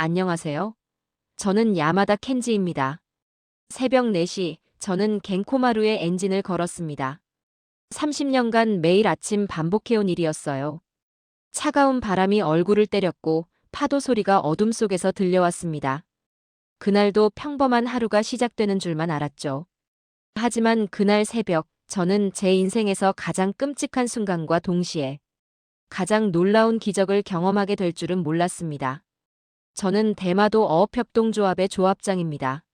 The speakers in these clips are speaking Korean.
안녕하세요. 저는 야마다 켄지입니다. 새벽 4시, 저는 겐코마루의 엔진을 걸었습니다. 30년간 매일 아침 반복해온 일이었어요. 차가운 바람이 얼굴을 때렸고 파도 소리가 어둠 속에서 들려왔습니다. 그날도 평범한 하루가 시작되는 줄만 알았죠. 하지만 그날 새벽, 저는 제 인생에서 가장 끔찍한 순간과 동시에 가장 놀라운 기적을 경험하게 될 줄은 몰랐습니다. 저는 대마도 어업협동조합의 조합장입니다.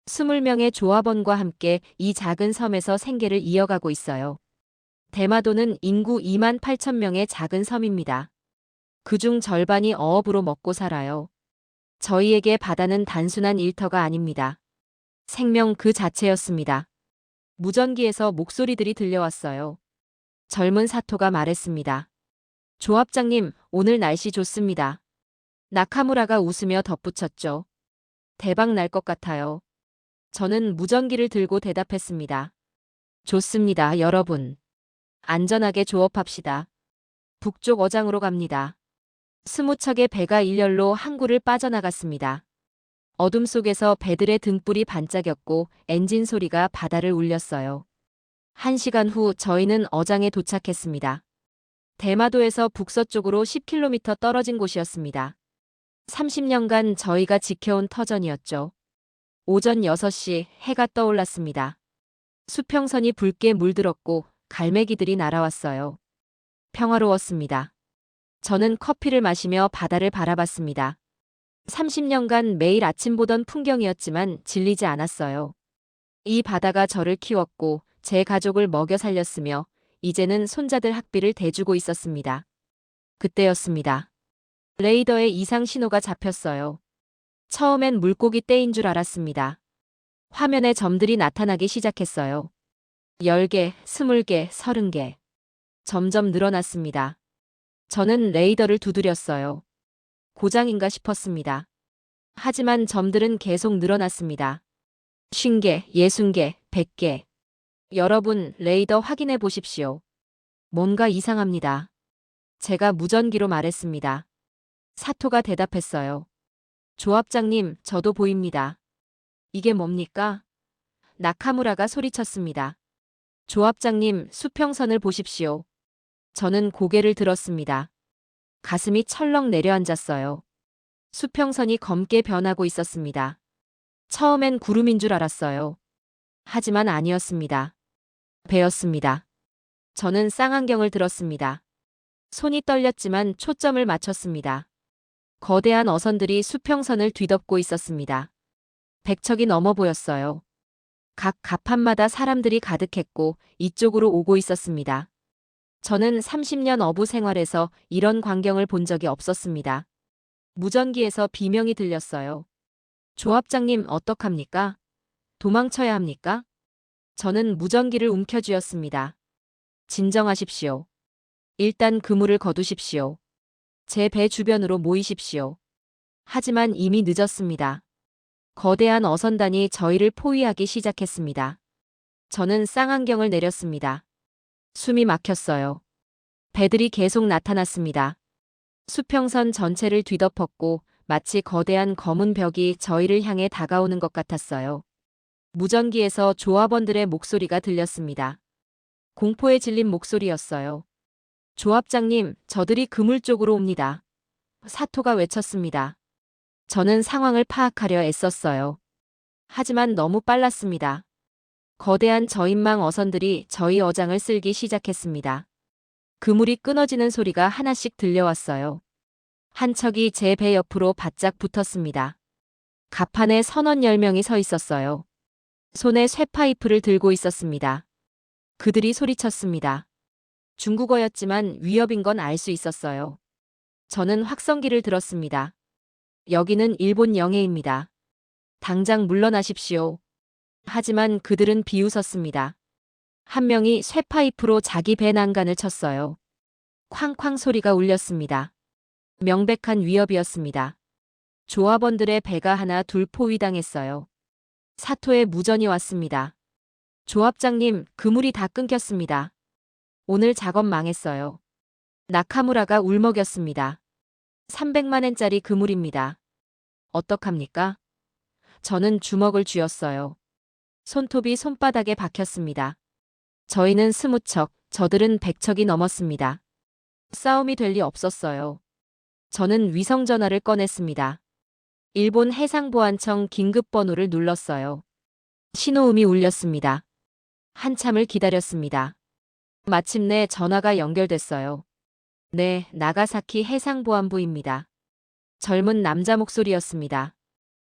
20명의 조합원과 함께 이 작은 섬에서 생계를 이어가고 있어요. 대마도는 인구 2만 8천 명의 작은 섬입니다. 그중 절반이 어업으로 먹고 살아요. 저희에게 바다는 단순한 일터가 아닙니다. 생명 그 자체였습니다. 무전기에서 목소리들이 들려왔어요. 젊은 사토가 말했습니다. 조합장님, 오늘 날씨 좋습니다. 나카무라가 웃으며 덧붙였죠. 대박 날 것 같아요. 저는 무전기를 들고 대답했습니다. 좋습니다, 여러분. 안전하게 조업합시다. 북쪽 어장으로 갑니다. 20척의 배가 일렬로 항구를 빠져나갔습니다. 어둠 속에서 배들의 등불이 반짝였고 엔진 소리가 바다를 울렸어요. 1시간 후 저희는 어장에 도착했습니다. 대마도에서 북서쪽으로 10km 떨어진 곳이었습니다. 30년간 저희가 지켜온 터전이었죠. 오전 6시 해가 떠올랐습니다. 수평선이 붉게 물들었고 갈매기들이 날아왔어요. 평화로웠습니다. 저는 커피를 마시며 바다를 바라봤습니다. 30년간 매일 아침 보던 풍경이었지만 질리지 않았어요. 이 바다가 저를 키웠고 제 가족을 먹여 살렸으며 이제는 손자들 학비를 대주고 있었습니다. 그때였습니다. 레이더에 이상 신호가 잡혔어요. 처음엔 물고기 떼인 줄 알았습니다. 화면에 점들이 나타나기 시작했어요. 10개, 20개, 30개. 점점 늘어났습니다. 저는 레이더를 두드렸어요. 고장인가 싶었습니다. 하지만 점들은 계속 늘어났습니다. 50개, 60개, 100개. 여러분, 레이더 확인해 보십시오. 뭔가 이상합니다. 제가 무전기로 말했습니다. 사토가 대답했어요. 조합장님, 저도 보입니다. 이게 뭡니까? 나카무라가 소리쳤습니다. 조합장님, 수평선을 보십시오. 저는 고개를 들었습니다. 가슴이 철렁 내려앉았어요. 수평선이 검게 변하고 있었습니다. 처음엔 구름인 줄 알았어요. 하지만 아니었습니다. 배였습니다. 저는 쌍안경을 들었습니다. 손이 떨렸지만 초점을 맞췄습니다. 거대한 어선들이 수평선을 뒤덮고 있었습니다. 100척이 넘어 보였어요. 각 갑판마다 사람들이 가득했고 이쪽으로 오고 있었습니다. 저는 30년 어부 생활에서 이런 광경을 본 적이 없었습니다. 무전기에서 비명이 들렸어요. 조합장님 어떡합니까? 도망쳐야 합니까? 저는 무전기를 움켜쥐었습니다. 진정하십시오. 일단 그물을 거두십시오. 제 배 주변으로 모이십시오. 하지만 이미 늦었습니다. 거대한 어선단이 저희를 포위하기 시작했습니다. 저는 쌍안경을 내렸습니다. 숨이 막혔어요. 배들이 계속 나타났습니다. 수평선 전체를 뒤덮었고 마치 거대한 검은 벽이 저희를 향해 다가오는 것 같았어요. 무전기에서 조합원들의 목소리가 들렸습니다. 공포에 질린 목소리였어요. 조합장님, 저들이 그물 쪽으로 옵니다. 사토가 외쳤습니다. 저는 상황을 파악하려 애썼어요. 하지만 너무 빨랐습니다. 거대한 저인망 어선들이 저희 어장을 쓸기 시작했습니다. 그물이 끊어지는 소리가 하나씩 들려왔어요. 한 척이 제 배 옆으로 바짝 붙었습니다. 갑판에 선원 10명이 서 있었어요. 손에 쇠파이프를 들고 있었습니다. 그들이 소리쳤습니다. 중국어였지만 위협인 건 알 수 있었어요. 저는 확성기를 들었습니다. 여기는 일본 영해입니다. 당장 물러나십시오. 하지만 그들은 비웃었습니다. 한 명이 쇠파이프로 자기 배 난간을 쳤어요. 쾅쾅 소리가 울렸습니다. 명백한 위협이었습니다. 조합원들의 배가 하나 둘 포위당했어요. 사토의 무전이 왔습니다. 조합장님, 그물이 다 끊겼습니다. 오늘 작업 망했어요. 나카무라가 울먹였습니다. 300만 엔짜리 그물입니다. 어떡합니까? 저는 주먹을 쥐었어요. 손톱이 손바닥에 박혔습니다. 저희는 20척, 저들은 100척이 넘었습니다. 싸움이 될 리 없었어요. 저는 위성전화를 꺼냈습니다. 일본 해상보안청 긴급번호를 눌렀어요. 신호음이 울렸습니다. 한참을 기다렸습니다. 마침내 전화가 연결됐어요. 네, 나가사키 해상보안부입니다. 젊은 남자 목소리였습니다.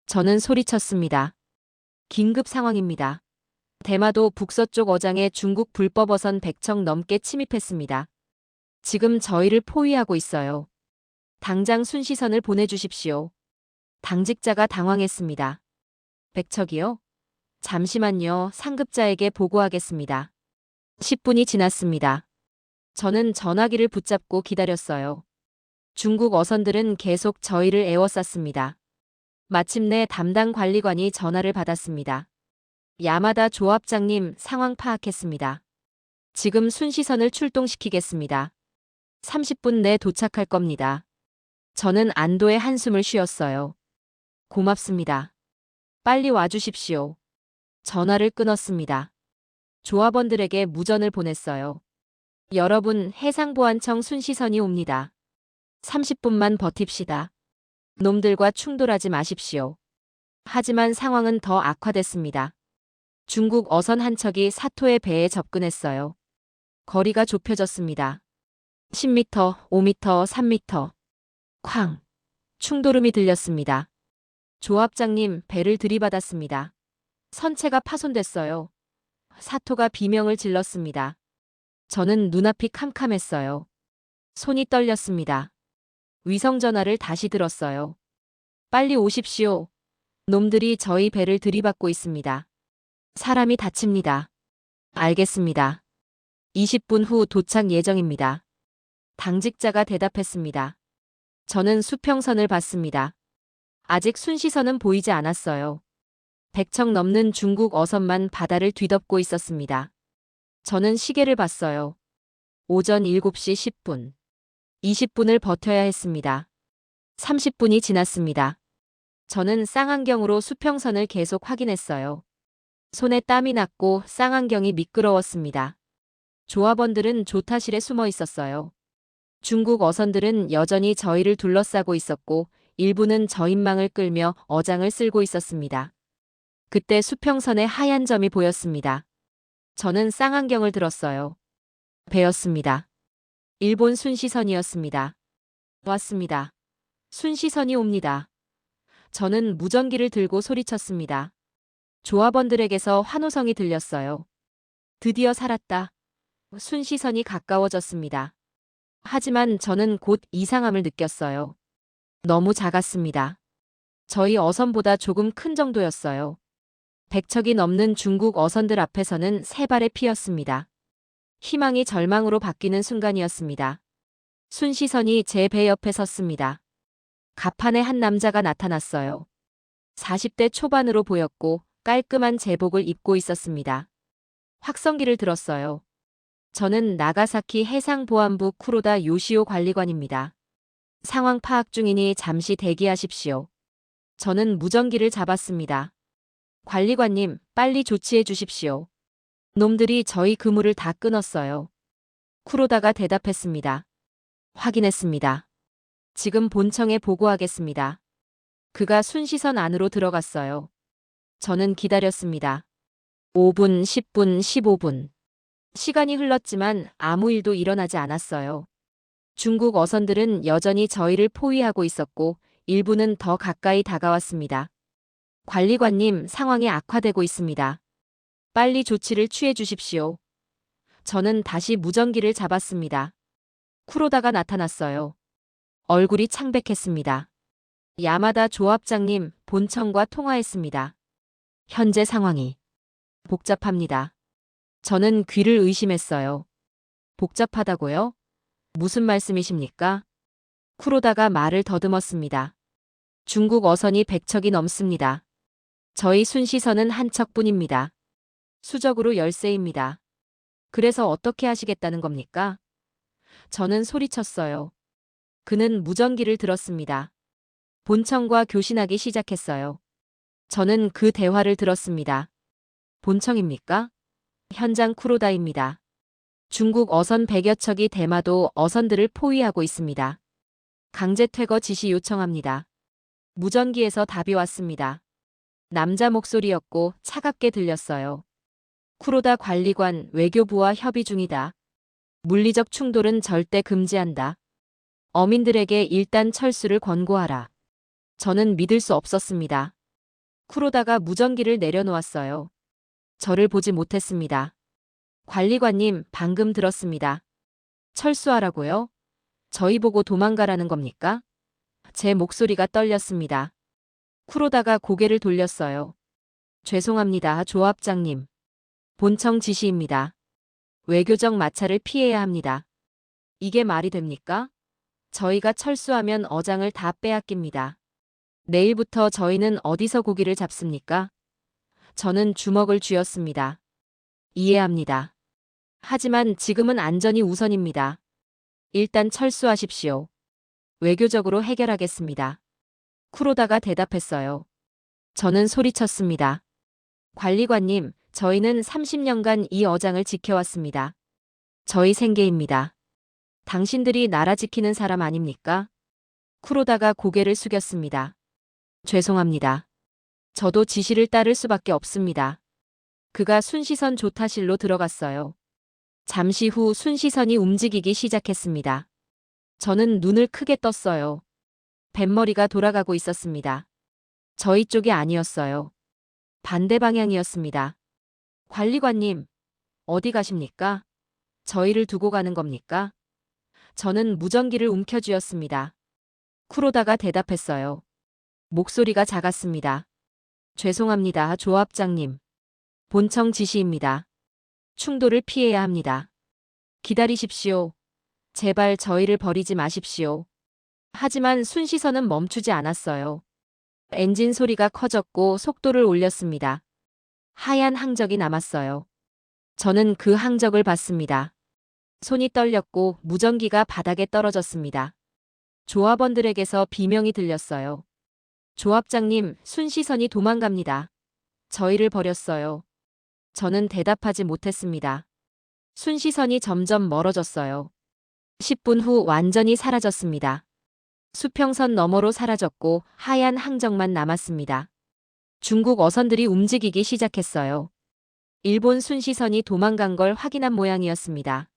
저는 소리쳤습니다. 긴급 상황입니다. 대마도 북서쪽 어장에 중국 불법 어선 100척 넘게 침입했습니다. 지금 저희를 포위하고 있어요. 당장 순시선을 보내주십시오. 당직자가 당황했습니다. 100척이요? 잠시만요. 상급자에게 보고하겠습니다. 10분이 지났습니다. 저는 전화기를 붙잡고 기다렸어요. 중국 어선들은 계속 저희를 에워쌌습니다. 마침내 담당 관리관이 전화를 받았습니다. 야마다 조합장님, 상황 파악했습니다. 지금 순시선을 출동시키겠습니다. 30분 내 도착할 겁니다. 저는 안도의 한숨을 쉬었어요. 고맙습니다. 빨리 와주십시오. 전화를 끊었습니다. 조합원들에게 무전을 보냈어요. 여러분, 해상보안청 순시선이 옵니다. 30분만 버팁시다. 놈들과 충돌하지 마십시오. 하지만 상황은 더 악화됐습니다. 중국 어선 한 척이 사토의 배에 접근했어요. 거리가 좁혀졌습니다. 10m, 5m, 3m. 쾅! 충돌음이 들렸습니다. 조합장님, 배를 들이받았습니다. 선체가 파손됐어요. 사토가 비명을 질렀습니다. 저는 눈앞이 캄캄했어요. 손이 떨렸습니다. 위성전화를 다시 들었어요. 빨리 오십시오. 놈들이 저희 배를 들이받고 있습니다. 사람이 다칩니다. 알겠습니다. 20분 후 도착 예정입니다. 당직자가 대답했습니다. 저는 수평선을 봤습니다. 아직 순시선은 보이지 않았어요. 100척 넘는 중국 어선만 바다를 뒤덮고 있었습니다. 저는 시계를 봤어요. 오전 7시 10분. 20분을 버텨야 했습니다. 30분이 지났습니다. 저는 쌍안경으로 수평선을 계속 확인했어요. 손에 땀이 났고 쌍안경이 미끄러웠습니다. 조합원들은 조타실에 숨어 있었어요. 중국 어선들은 여전히 저희를 둘러싸고 있었고 일부는 저인망을 끌며 어장을 쓸고 있었습니다. 그때 수평선에 하얀 점이 보였습니다. 저는 쌍안경을 들었어요. 배였습니다. 일본 순시선이었습니다. 왔습니다. 순시선이 옵니다. 저는 무전기를 들고 소리쳤습니다. 조합원들에게서 환호성이 들렸어요. 드디어 살았다. 순시선이 가까워졌습니다. 하지만 저는 곧 이상함을 느꼈어요. 너무 작았습니다. 저희 어선보다 조금 큰 정도였어요. 100척이 넘는 중국 어선들 앞에서는 세 발의 피였습니다. 희망이 절망으로 바뀌는 순간이었습니다. 순시선이 제 배 옆에 섰습니다. 갑판에 한 남자가 나타났어요. 40대 초반으로 보였고 깔끔한 제복을 입고 있었습니다. 확성기를 들었어요. 저는 나가사키 해상보안부 쿠로다 요시오 관리관입니다. 상황 파악 중이니 잠시 대기하십시오. 저는 무전기를 잡았습니다. 관리관님, 빨리 조치해 주십시오. 놈들이 저희 그물을 다 끊었어요. 쿠로다가 대답했습니다. 확인했습니다. 지금 본청에 보고하겠습니다. 그가 순시선 안으로 들어갔어요. 저는 기다렸습니다. 5분, 10분, 15분. 시간이 흘렀지만 아무 일도 일어나지 않았어요. 중국 어선들은 여전히 저희를 포위하고 있었고 일부는 더 가까이 다가왔습니다. 관리관님, 상황이 악화되고 있습니다. 빨리 조치를 취해 주십시오. 저는 다시 무전기를 잡았습니다. 쿠로다가 나타났어요. 얼굴이 창백했습니다. 야마다 조합장님, 본청과 통화했습니다. 현재 상황이 복잡합니다. 저는 귀를 의심했어요. 복잡하다고요? 무슨 말씀이십니까? 쿠로다가 말을 더듬었습니다. 중국 어선이 100척이 넘습니다. 저희 순시선은 한 척뿐입니다. 수적으로 열세입니다. 그래서 어떻게 하시겠다는 겁니까? 저는 소리쳤어요. 그는 무전기를 들었습니다. 본청과 교신하기 시작했어요. 저는 그 대화를 들었습니다. 본청입니까? 현장 쿠로다입니다. 중국 어선 100여 척이 대마도 어선들을 포위하고 있습니다. 강제 퇴거 지시 요청합니다. 무전기에서 답이 왔습니다. 남자 목소리였고 차갑게 들렸어요. 쿠로다 관리관 외교부와 협의 중이다. 물리적 충돌은 절대 금지한다. 어민들에게 일단 철수를 권고하라. 저는 믿을 수 없었습니다. 쿠로다가 무전기를 내려놓았어요. 저를 보지 못했습니다. 관리관님, 방금 들었습니다. 철수하라고요? 저희 보고 도망가라는 겁니까? 제 목소리가 떨렸습니다. 쿠로다가 고개를 돌렸어요. 죄송합니다, 조합장님. 본청 지시입니다. 외교적 마찰을 피해야 합니다. 이게 말이 됩니까? 저희가 철수하면 어장을 다 빼앗깁니다. 내일부터 저희는 어디서 고기를 잡습니까? 저는 주먹을 쥐었습니다. 이해합니다. 하지만 지금은 안전이 우선입니다. 일단 철수하십시오. 외교적으로 해결하겠습니다. 쿠로다가 대답했어요. 저는 소리쳤습니다. 관리관님, 저희는 30년간 이 어장을 지켜왔습니다. 저희 생계입니다. 당신들이 나라 지키는 사람 아닙니까? 쿠로다가 고개를 숙였습니다. 죄송합니다. 저도 지시를 따를 수밖에 없습니다. 그가 순시선 조타실로 들어갔어요. 잠시 후 순시선이 움직이기 시작했습니다. 저는 눈을 크게 떴어요. 뱃머리가 돌아가고 있었습니다. 저희 쪽이 아니었어요. 반대 방향이었습니다. 관리관님, 어디 가십니까? 저희를 두고 가는 겁니까? 저는 무전기를 움켜쥐었습니다. 쿠로다가 대답했어요. 목소리가 작았습니다. 죄송합니다, 조합장님. 본청 지시입니다. 충돌을 피해야 합니다. 기다리십시오. 제발 저희를 버리지 마십시오. 하지만 순시선은 멈추지 않았어요. 엔진 소리가 커졌고 속도를 올렸습니다. 하얀 항적이 남았어요. 저는 그 항적을 봤습니다. 손이 떨렸고 무전기가 바닥에 떨어졌습니다. 조합원들에게서 비명이 들렸어요. 조합장님, 순시선이 도망갑니다. 저희를 버렸어요. 저는 대답하지 못했습니다. 순시선이 점점 멀어졌어요. 10분 후 완전히 사라졌습니다. 수평선 너머로 사라졌고 하얀 항적만 남았습니다. 중국 어선들이 움직이기 시작했어요. 일본 순시선이 도망간 걸 확인한 모양이었습니다.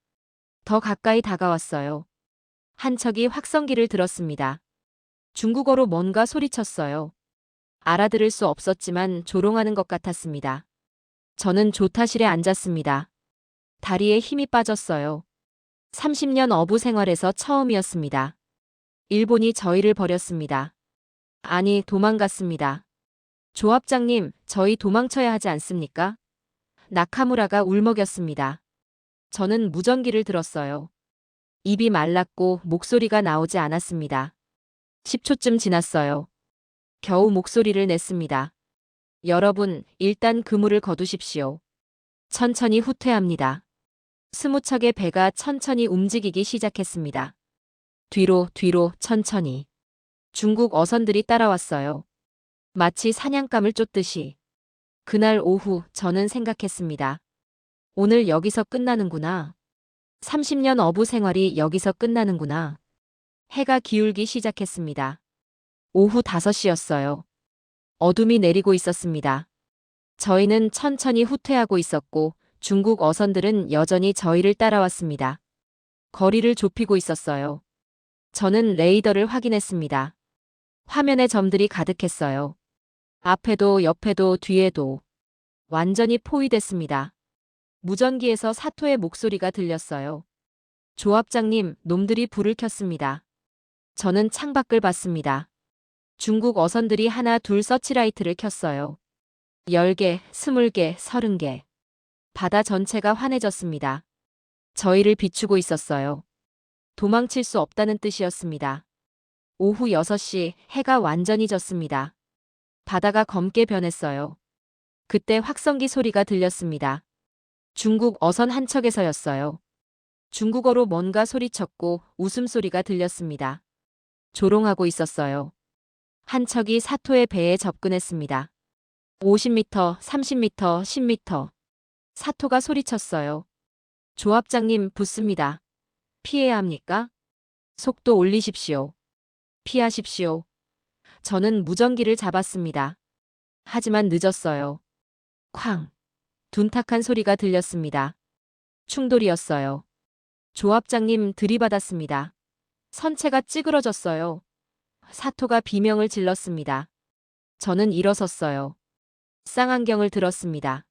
더 가까이 다가왔어요. 한 척이 확성기를 들었습니다. 중국어로 뭔가 소리쳤어요. 알아들을 수 없었지만 조롱하는 것 같았습니다. 저는 조타실에 앉았습니다. 다리에 힘이 빠졌어요. 30년 어부 생활에서 처음이었습니다. 일본이 저희를 버렸습니다. 아니, 도망갔습니다. 조합장님, 저희 도망쳐야 하지 않습니까? 나카무라가 울먹였습니다. 저는 무전기를 들었어요. 입이 말랐고 목소리가 나오지 않았습니다. 10초쯤 지났어요. 겨우 목소리를 냈습니다. 여러분, 일단 그물을 거두십시오. 천천히 후퇴합니다. 20척의 배가 천천히 움직이기 시작했습니다. 뒤로 천천히. 중국 어선들이 따라왔어요. 마치 사냥감을 쫓듯이. 그날 오후 저는 생각했습니다. 오늘 여기서 끝나는구나. 30년 어부 생활이 여기서 끝나는구나. 해가 기울기 시작했습니다. 오후 5시였어요. 어둠이 내리고 있었습니다. 저희는 천천히 후퇴하고 있었고 중국 어선들은 여전히 저희를 따라왔습니다. 거리를 좁히고 있었어요. 저는 레이더를 확인했습니다. 화면에 점들이 가득했어요. 앞에도 옆에도 뒤에도. 완전히 포위됐습니다. 무전기에서 사토의 목소리가 들렸어요. 조합장님, 놈들이 불을 켰습니다. 저는 창밖을 봤습니다. 중국 어선들이 하나 둘 서치라이트를 켰어요. 10개, 20개, 30개. 바다 전체가 환해졌습니다. 저희를 비추고 있었어요. 도망칠 수 없다는 뜻이었습니다. 오후 6시 해가 완전히 졌습니다. 바다가 검게 변했어요. 그때 확성기 소리가 들렸습니다. 중국 어선 한 척에서였어요. 중국어로 뭔가 소리쳤고 웃음소리가 들렸습니다. 조롱하고 있었어요. 한 척이 사토의 배에 접근했습니다. 50m, 30m, 10m. 사토가 소리쳤어요. 조합장님 붙습니다. 피해야 합니까? 속도 올리십시오. 피하십시오. 저는 무전기를 잡았습니다. 하지만 늦었어요. 쾅. 둔탁한 소리가 들렸습니다. 충돌이었어요. 조합장님 들이받았습니다. 선체가 찌그러졌어요. 사토가 비명을 질렀습니다. 저는 일어섰어요. 쌍안경을 들었습니다.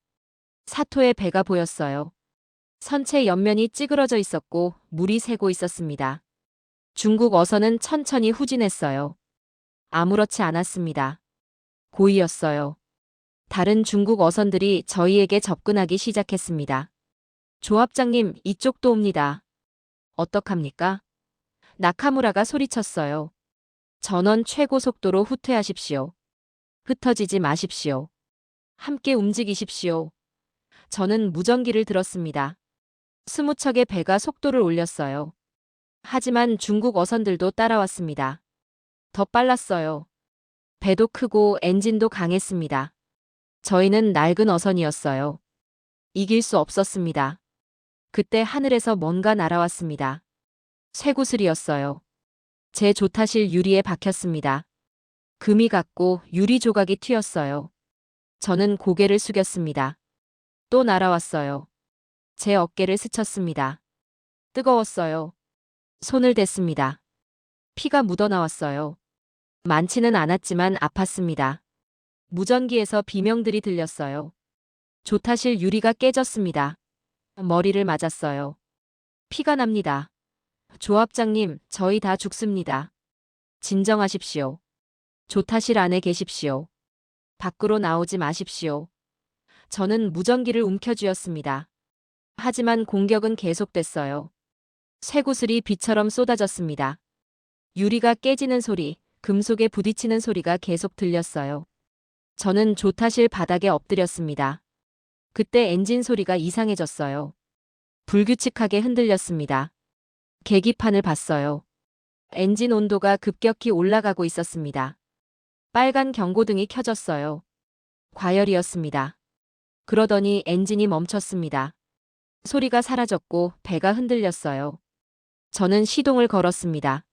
사토의 배가 보였어요. 선체 옆면이 찌그러져 있었고 물이 새고 있었습니다. 중국 어선은 천천히 후진했어요. 아무렇지 않았습니다. 고의였어요. 다른 중국 어선들이 저희에게 접근하기 시작했습니다. 조합장님, 이쪽도 옵니다. 어떡합니까? 나카무라가 소리쳤어요. 전원 최고 속도로 후퇴하십시오. 흩어지지 마십시오. 함께 움직이십시오. 저는 무전기를 들었습니다. 20척의 배가 속도를 올렸어요. 하지만 중국 어선들도 따라왔습니다. 더 빨랐어요. 배도 크고 엔진도 강했습니다. 저희는 낡은 어선이었어요. 이길 수 없었습니다. 그때 하늘에서 뭔가 날아왔습니다. 쇠구슬이었어요. 제 조타실 유리에 박혔습니다. 금이 갔고 유리 조각이 튀었어요. 저는 고개를 숙였습니다. 또 날아왔어요. 제 어깨를 스쳤습니다. 뜨거웠어요. 손을 댔습니다. 피가 묻어나왔어요. 많지는 않았지만 아팠습니다. 무전기에서 비명들이 들렸어요. 조타실 유리가 깨졌습니다. 머리를 맞았어요. 피가 납니다. 조합장님, 저희 다 죽습니다. 진정하십시오. 조타실 안에 계십시오. 밖으로 나오지 마십시오. 저는 무전기를 움켜쥐었습니다. 하지만 공격은 계속됐어요. 쇠구슬이 비처럼 쏟아졌습니다. 유리가 깨지는 소리, 금속에 부딪히는 소리가 계속 들렸어요. 저는 조타실 바닥에 엎드렸습니다. 그때 엔진 소리가 이상해졌어요. 불규칙하게 흔들렸습니다. 계기판을 봤어요. 엔진 온도가 급격히 올라가고 있었습니다. 빨간 경고등이 켜졌어요. 과열이었습니다. 그러더니 엔진이 멈췄습니다. 소리가 사라졌고 배가 흔들렸어요. 저는 시동을 걸었습니다.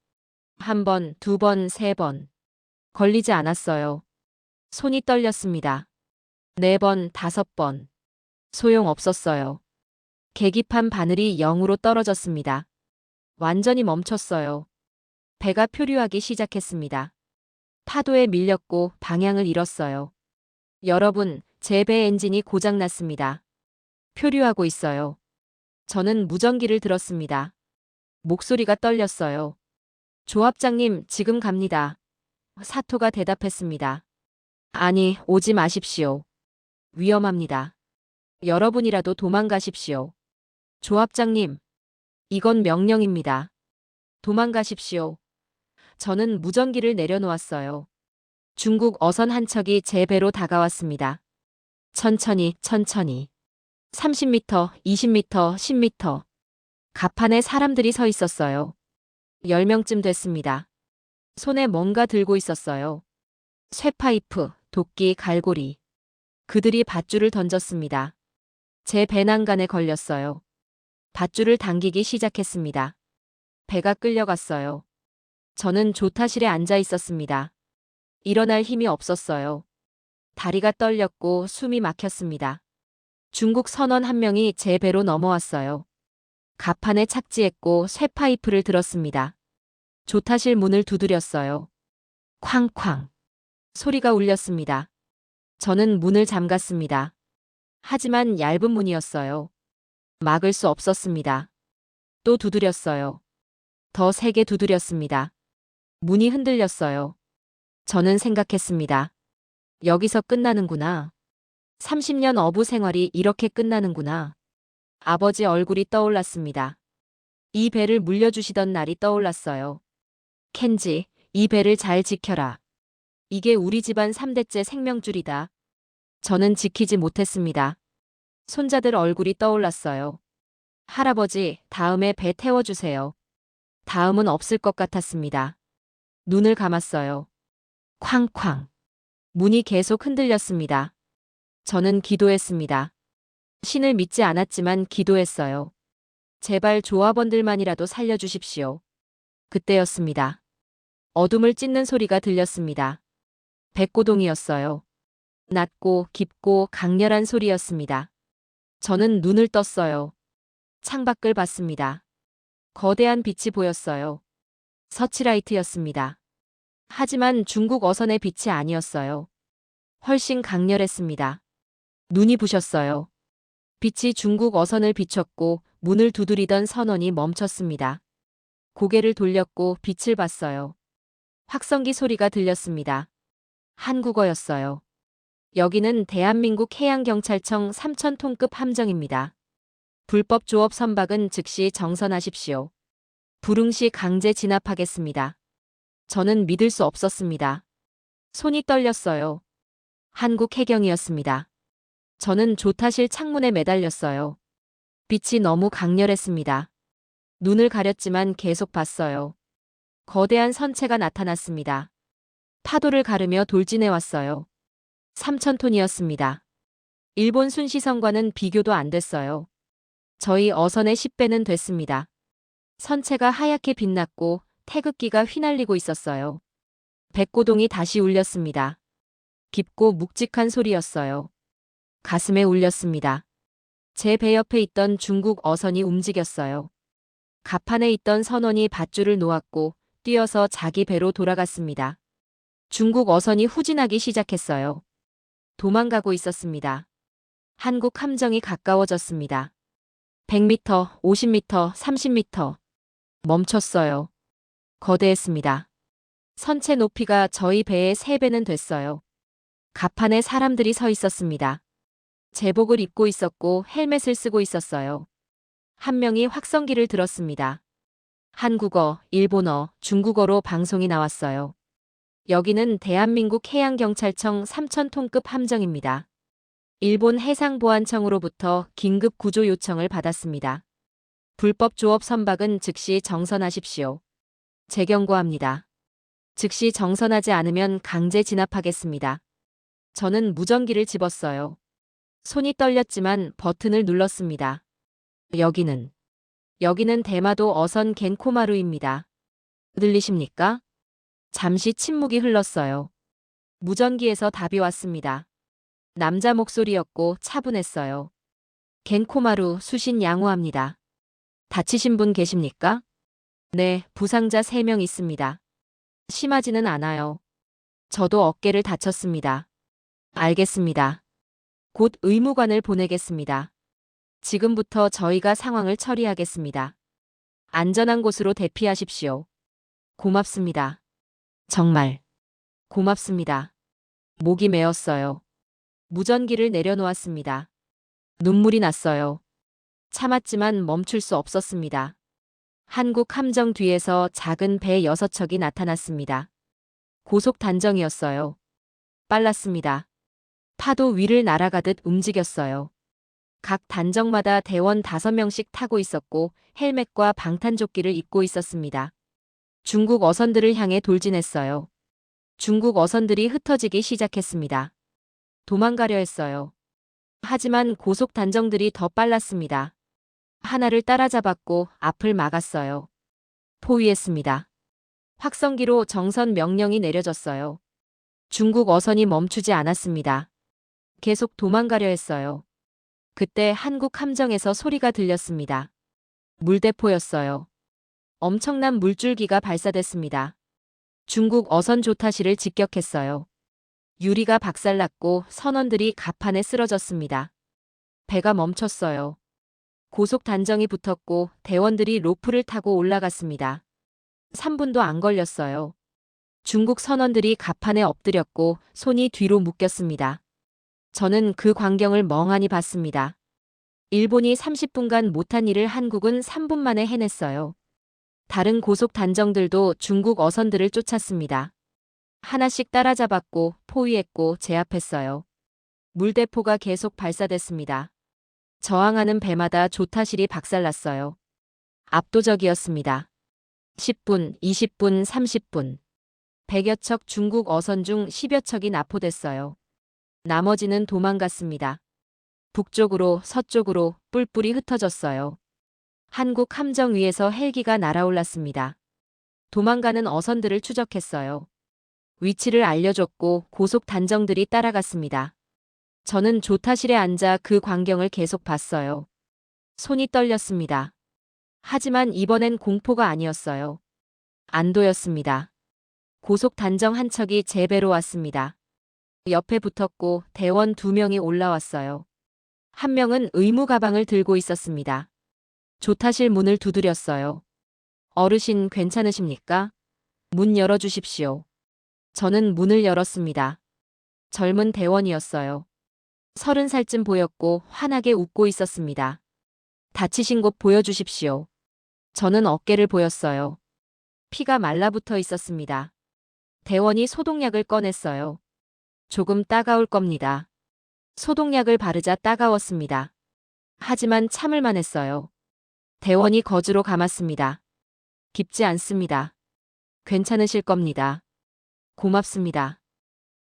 한 번, 두 번, 세 번. 걸리지 않았어요. 손이 떨렸습니다. 네 번, 다섯 번. 소용없었어요. 계기판 바늘이 0으로 떨어졌습니다. 완전히 멈췄어요. 배가 표류하기 시작했습니다. 파도에 밀렸고 방향을 잃었어요. 여러분, 제 배 엔진이 고장났습니다. 표류하고 있어요. 저는 무전기를 들었습니다. 목소리가 떨렸어요. 조합장님, 지금 갑니다. 사토가 대답했습니다. 아니, 오지 마십시오. 위험합니다. 여러분이라도 도망가십시오. 조합장님, 이건 명령입니다. 도망가십시오. 저는 무전기를 내려놓았어요. 중국 어선 한 척이 제 배로 다가왔습니다. 천천히, 천천히. 30m, 20m, 10m. 갑판에 사람들이 서 있었어요. 10명쯤 됐습니다. 손에 뭔가 들고 있었어요. 쇠파이프, 도끼, 갈고리. 그들이 밧줄을 던졌습니다. 제 배낭간에 걸렸어요. 밧줄을 당기기 시작했습니다. 배가 끌려갔어요. 저는 조타실에 앉아 있었습니다. 일어날 힘이 없었어요. 다리가 떨렸고 숨이 막혔습니다. 중국 선원 한 명이 제 배로 넘어왔어요. 갑판에 착지했고 쇠파이프를 들었습니다. 조타실 문을 두드렸어요. 쾅쾅. 소리가 울렸습니다. 저는 문을 잠갔습니다. 하지만 얇은 문이었어요. 막을 수 없었습니다. 또 두드렸어요. 더 세게 두드렸습니다. 문이 흔들렸어요. 저는 생각했습니다. 여기서 끝나는구나. 30년 어부 생활이 이렇게 끝나는구나. 아버지 얼굴이 떠올랐습니다. 이 배를 물려주시던 날이 떠올랐어요. 켄지, 이 배를 잘 지켜라. 이게 우리 집안 3대째 생명줄이다. 저는 지키지 못했습니다. 손자들 얼굴이 떠올랐어요. 할아버지, 다음에 배 태워주세요. 다음은 없을 것 같았습니다. 눈을 감았어요. 쾅쾅. 문이 계속 흔들렸습니다. 저는 기도했습니다. 신을 믿지 않았지만 기도했어요. 제발 조합원들만이라도 살려주십시오. 그때였습니다. 어둠을 찢는 소리가 들렸습니다. 백고동이었어요. 낮고 깊고 강렬한 소리였습니다. 저는 눈을 떴어요. 창밖을 봤습니다. 거대한 빛이 보였어요. 서치라이트였습니다. 하지만 중국 어선의 빛이 아니었어요. 훨씬 강렬했습니다. 눈이 부셨어요. 빛이 중국 어선을 비췄고 문을 두드리던 선원이 멈췄습니다. 고개를 돌렸고 빛을 봤어요. 확성기 소리가 들렸습니다. 한국어였어요. 여기는 대한민국 해양경찰청 3,000톤급 함정입니다. 불법 조업 선박은 즉시 정선하십시오. 불응시 강제 진압하겠습니다. 저는 믿을 수 없었습니다. 손이 떨렸어요. 한국 해경이었습니다. 저는 조타실 창문에 매달렸어요. 빛이 너무 강렬했습니다. 눈을 가렸지만 계속 봤어요. 거대한 선체가 나타났습니다. 파도를 가르며 돌진해 왔어요. 3,000톤이었습니다. 일본 순시선과는 비교도 안 됐어요. 저희 어선의 10배는 됐습니다. 선체가 하얗게 빛났고 태극기가 휘날리고 있었어요. 백고동이 다시 울렸습니다. 깊고 묵직한 소리였어요. 가슴에 울렸습니다. 제 배 옆에 있던 중국 어선이 움직였어요. 갑판에 있던 선원이 밧줄을 놓았고 뛰어서 자기 배로 돌아갔습니다. 중국 어선이 후진하기 시작했어요. 도망가고 있었습니다. 한국 함정이 가까워졌습니다. 100m, 50m, 30m. 멈췄어요. 거대했습니다. 선체 높이가 저희 배의 3배는 됐어요. 갑판에 사람들이 서 있었습니다. 제복을 입고 있었고 헬멧을 쓰고 있었어요. 한 명이 확성기를 들었습니다. 한국어, 일본어, 중국어로 방송이 나왔어요. 여기는 대한민국 해양경찰청 3,000톤급 함정입니다. 일본 해상보안청으로부터 긴급 구조 요청을 받았습니다. 불법 조업 선박은 즉시 정선하십시오. 재경고합니다. 즉시 정선하지 않으면 강제 진압하겠습니다. 저는 무전기를 집었어요. 손이 떨렸지만 버튼을 눌렀습니다. 여기는 대마도 어선 겐코마루입니다. 들리십니까? 잠시 침묵이 흘렀어요. 무전기에서 답이 왔습니다. 남자 목소리였고 차분했어요. 겐코마루 수신 양호합니다. 다치신 분 계십니까? 네, 부상자 3명 있습니다. 심하지는 않아요. 저도 어깨를 다쳤습니다. 알겠습니다. 곧 의무관을 보내겠습니다. 지금부터 저희가 상황을 처리하겠습니다. 안전한 곳으로 대피하십시오. 고맙습니다. 정말 고맙습니다. 목이 메었어요. 무전기를 내려놓았습니다. 눈물이 났어요. 참았지만 멈출 수 없었습니다. 한국 함정 뒤에서 작은 배 6척이 나타났습니다. 고속 단정이었어요. 빨랐습니다. 파도 위를 날아가듯 움직였어요. 각 단정마다 대원 5명씩 타고 있었고 헬멧과 방탄조끼를 입고 있었습니다. 중국 어선들을 향해 돌진했어요. 중국 어선들이 흩어지기 시작했습니다. 도망가려 했어요. 하지만 고속 단정들이 더 빨랐습니다. 하나를 따라잡았고 앞을 막았어요. 포위했습니다. 확성기로 정선 명령이 내려졌어요. 중국 어선이 멈추지 않았습니다. 계속 도망가려 했어요. 그때 한국 함정에서 소리가 들렸습니다. 물대포였어요. 엄청난 물줄기가 발사됐습니다. 중국 어선 조타실을 직격했어요. 유리가 박살났고 선원들이 갑판에 쓰러졌습니다. 배가 멈췄어요. 고속 단정이 붙었고 대원들이 로프를 타고 올라갔습니다. 3분도 안 걸렸어요. 중국 선원들이 갑판에 엎드렸고 손이 뒤로 묶였습니다. 저는 그 광경을 멍하니 봤습니다. 일본이 30분간 못한 일을 한국은 3분 만에 해냈어요. 다른 고속 단정들도 중국 어선들을 쫓았습니다. 하나씩 따라잡았고 포위했고 제압했어요. 물대포가 계속 발사됐습니다. 저항하는 배마다 조타실이 박살났어요. 압도적이었습니다. 10분, 20분, 30분. 100여 척 중국 어선 중 10여 척이 납포됐어요. 나머지는 도망갔습니다. 북쪽으로 서쪽으로 뿔뿔이 흩어졌어요. 한국 함정 위에서 헬기가 날아올랐습니다. 도망가는 어선들을 추적했어요. 위치를 알려줬고 고속 단정들이 따라갔습니다. 저는 조타실에 앉아 그 광경을 계속 봤어요. 손이 떨렸습니다. 하지만 이번엔 공포가 아니었어요. 안도였습니다. 고속 단정 한 척이 제 배로 왔습니다. 옆에 붙었고 대원 2명이 올라왔어요. 한 명은 의무 가방을 들고 있었습니다. 조타실 문을 두드렸어요. 어르신 괜찮으십니까? 문 열어주십시오. 저는 문을 열었습니다. 젊은 대원이었어요. 30살쯤 보였고 환하게 웃고 있었습니다. 다치신 곳 보여주십시오. 저는 어깨를 보였어요. 피가 말라붙어 있었습니다. 대원이 소독약을 꺼냈어요. 조금 따가울 겁니다. 소독약을 바르자 따가웠습니다. 하지만 참을만 했어요. 대원이 거즈로 감았습니다. 깊지 않습니다. 괜찮으실 겁니다. 고맙습니다.